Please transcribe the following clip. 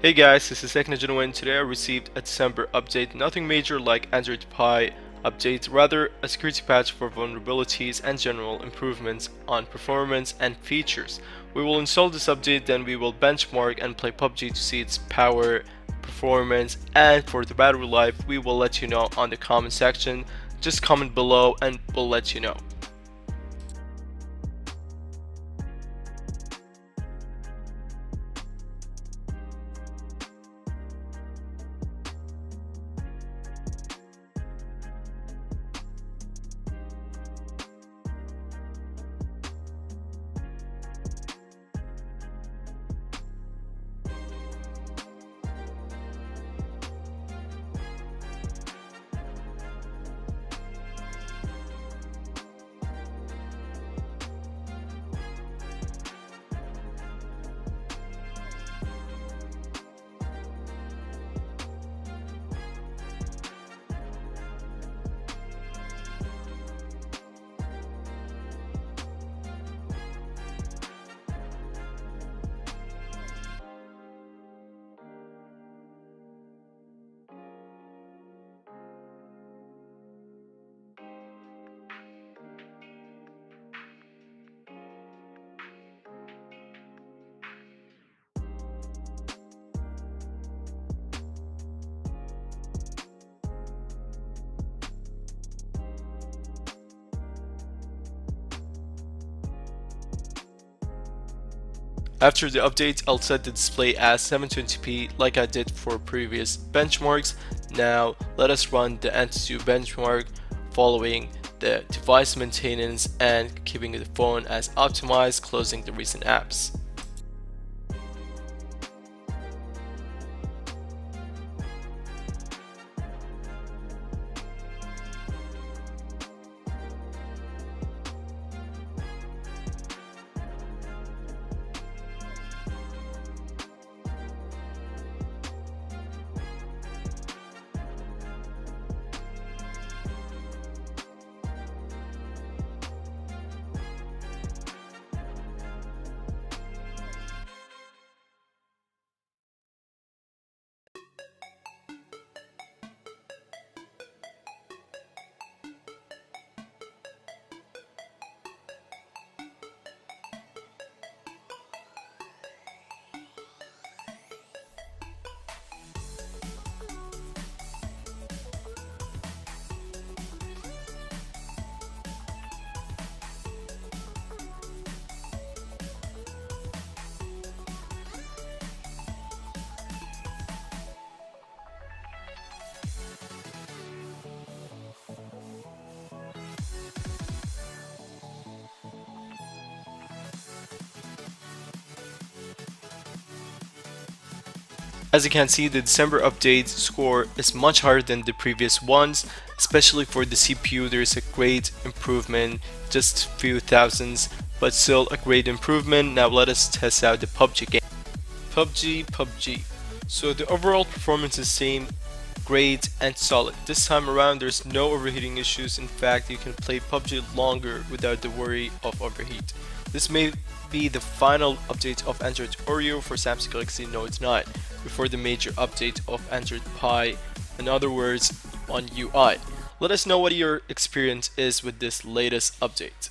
Hey guys, this is Technogenuine. Today I received a December update, nothing major like Android Pie update, rather a security patch for vulnerabilities and general improvements on performance and features. We will install this update, then we will benchmark and play PUBG to see its power, performance, and for the battery life we will let you know on the comment section. Just comment below and we'll let you know. After the update, I'll set the display as 720p like I did for previous benchmarks. Now let us run the Antutu benchmark following the device maintenance and keeping the phone as optimized, closing the recent apps. As you can see, the December update score is much higher than the previous ones, especially for the CPU. There is a great improvement, just few thousands, but still a great improvement. Now let us test out the PUBG game. PUBG. So the overall performance is same, great and solid. This time around there's no overheating issues. In fact, you can play PUBG longer without the worry of overheat. This may be the final update of Android Oreo for Samsung Galaxy Note 9 before the major update of Android Pie, in other words, on UI. Let us know what your experience is with this latest update.